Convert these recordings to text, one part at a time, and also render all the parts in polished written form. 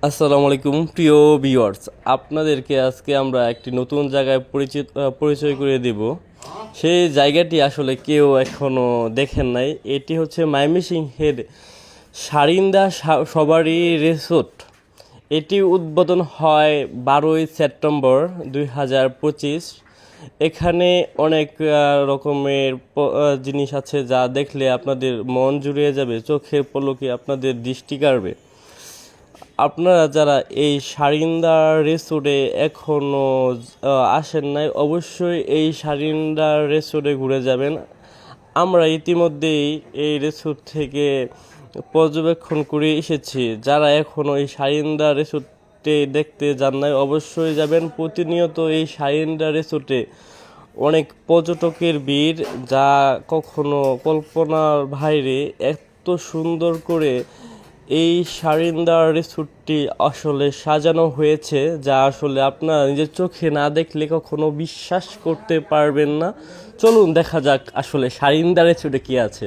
আসসালামু আলাইকুম প্রিয় ভিউয়ার্স, আপনাদেরকে আজকে আমরা একটি নতুন জায়গায় পরিচয় করে দেব। সেই জায়গাটি আসলে কেউ এখনও দেখেন নাই। এটি হচ্ছে ময়মনসিংহের সারিন্দা সবারি রিসোর্ট। এটি উদ্বোধন হয় 12ই সেপ্টেম্বর 2025। এখানে অনেক রকমের জিনিস আছে যা দেখলে আপনাদের মন জুড়িয়ে যাবে, চোখের পলকে আপনাদের দৃষ্টি কাড়বে। আপনারা যারা এই সারিন্দা রিসোর্টে এখনও আসেন নাই, অবশ্যই এই সারিন্দা রিসোর্টে ঘুরে যাবেন। আমরা ইতিমধ্যেই এই রিসোর্ট থেকে পর্যবেক্ষণ করে এসেছি। যারা এখনও এই সারিন্দা রিসোর্টে দেখতে যান নাই, অবশ্যই যাবেন। প্রতিনিয়ত এই সারিন্দা রিসোর্টে অনেক পর্যটকের ভিড়, যা কখনো কল্পনার বাইরে। এত সুন্দর করে এই সারিন্দা রিসোর্টটি আসলে সাজানো হয়েছে, যা আসলে আপনারা নিজের চোখে না দেখলে কখনো বিশ্বাস করতে পারবেন না। চলুন দেখা যাক আসলে সারিন্দা রিসোর্টে কী আছে।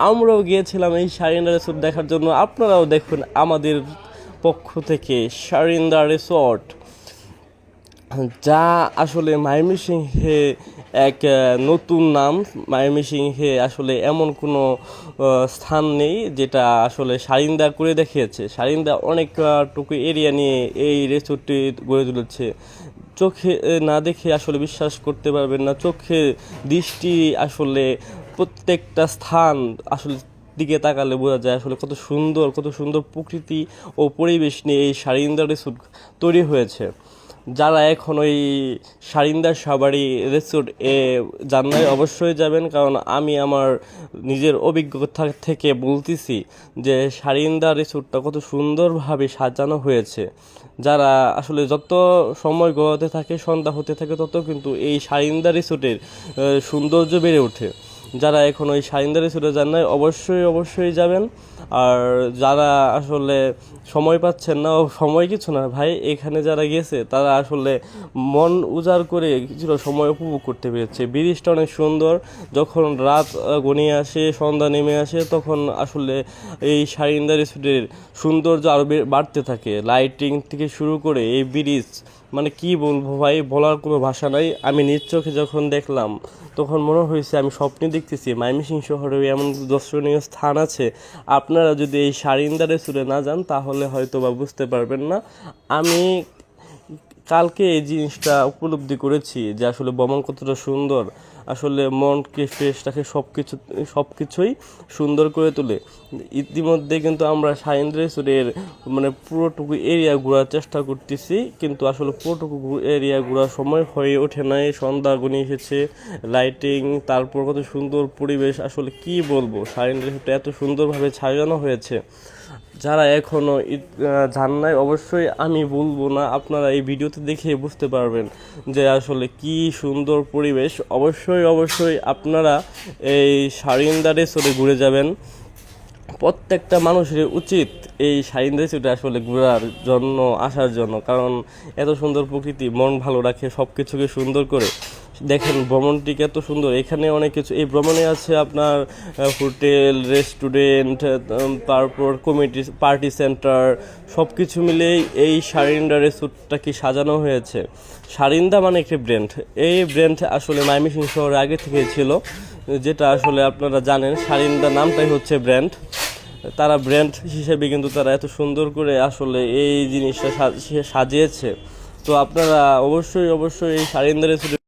আমরাও গিয়েছিলাম এই সারিন্দা রিসোর্ট দেখার জন্য। আপনারাও দেখুন আমাদের পক্ষ থেকে সারিন্দা রিসোর্ট, যা আসলে ময়মনসিংহে এক নতুন নাম। ময়মনসিংহে আসলে এমন কোনো স্থান নেই যেটা আসলে সারিন্দা করে দেখিয়েছে। সারিন্দা অনেকটুকু এরিয়া নিয়ে এই রিসোর্টটি গড়ে তুলেছে। চোখে না দেখে আসলে বিশ্বাস করতে পারবেন না। চোখে দৃষ্টি আসলে প্রত্যেকটা স্থান আসলে দিকে তাকালে বোঝা যায় আসলে কত সুন্দর প্রকৃতি ও পরিবেশ নিয়ে এই সারিন্দা রিসোর্ট তৈরি হয়েছে। যারা এখন ওই সারিন্দা সাবারি রিসোর্ট যান নাই, অবশ্যই যাবেন। কারণ আমি আমার নিজের অভিজ্ঞতা থেকে বলতেছি যে সারিন্দা রিসোর্টটা কত সুন্দরভাবে সাজানো হয়েছে। যারা আসলে যত সময় গড়াতে থাকে, সন্ধ্যা হতে থাকে, তত কিন্তু এই সারিন্দা রিসোর্টের সৌন্দর্য বেড়ে ওঠে। যারা এখন ওই সারিন্দা রিসোর্টে যান নাই, অবশ্যই যাবেন। আর যারা আসলে সময় পাচ্ছেন না, সময় কিছু না ভাই, এখানে যারা গেছে তারা আসলে মন উজাড় করে কিছুটা সময় উপভোগ করতে পেরেছে। ব্রিজটা অনেক সুন্দর। যখন রাত ঘনিয়ে আসে, সন্ধ্যা নেমে আসে, তখন আসলে এই সারিন্দা রিসোর্টের সৌন্দর্য আরও বাড়তে থাকে। লাইটিং থেকে শুরু করে এই ব্রিজ, মানে কি বলবো ভাই, বলার কোনো ভাষা নাই। আমি নিজ চোখে যখন দেখলাম তখন মনে হয়েছে আমি স্বপ্নে দেখতেছি ময়মনসিংহ শহরেও এমন দর্শনীয় স্থান আছে। আপনারা যদি এই সারিন্দা রিসোর্টে না যান তাহলে হয়তো বা বুঝতে পারবেন না। আমি কালকে এই জিনিসটা উপলব্ধি করেছি যে আসলে ভ্রমণ কতটা সুন্দর। আসলে মনকে ফ্রেশ রাখে, সব কিছুই সুন্দর করে তোলে। ইতিমধ্যে কিন্তু আমরা সারিন্দা রিসোর্টের মানে পুরোটুকু এরিয়া ঘোরার চেষ্টা করতেছি, কিন্তু আসলে পুরোটুকু এরিয়া ঘোরার সময় হয়ে ওঠে নাই। সন্ধ্যা ঘনিয়ে এসেছে, লাইটিং, তারপর কত সুন্দর পরিবেশ। আসলে কি বলবো, সারিন্দা রিসোর্টটা এত সুন্দরভাবে সাজানো হয়েছে। যারা এখনও যান নাই, অবশ্যই আমি বলবো না, আপনারা এই ভিডিওতে দেখে বুঝতে পারবেন যে আসলে কি সুন্দর পরিবেশ। অবশ্যই আপনারা এই সারিন্দা রিসোর্টে ঘুরে যাবেন। প্রত্যেকটা মানুষের উচিত এই সারিন্দা রিসোর্টে আসলে ঘোরার জন্য, আসার জন্য। কারণ এত সুন্দর প্রকৃতি মন ভালো রাখে, সব কিছুকে সুন্দর করে। দেখেন ভ্রমণটি কত সুন্দর। এখানে অনেক কিছু এই ভ্রমণে আছে আপনার হোটেল, রেস্টুরেন্ট, তারপর কমিটি, পার্টি সেন্টার, সব কিছু মিলেই এই সারিন্দা রিসোর্টটাকে সাজানো হয়েছে। সারিন্দা মানে একটি ব্র্যান্ড। এই ব্র্যান্ড আসলে ময়মনসিংহ শহরে আগে থেকেই ছিল, যেটা আসলে আপনারা জানেন। সারিন্দা নামটাই হচ্ছে ব্র্যান্ড। তারা ব্র্যান্ড হিসেবে কিন্তু তারা এত সুন্দর করে আসলে এই জিনিসটা সাজিয়েছে। তো আপনারা অবশ্যই এই সারিন্দা রিসোর্টে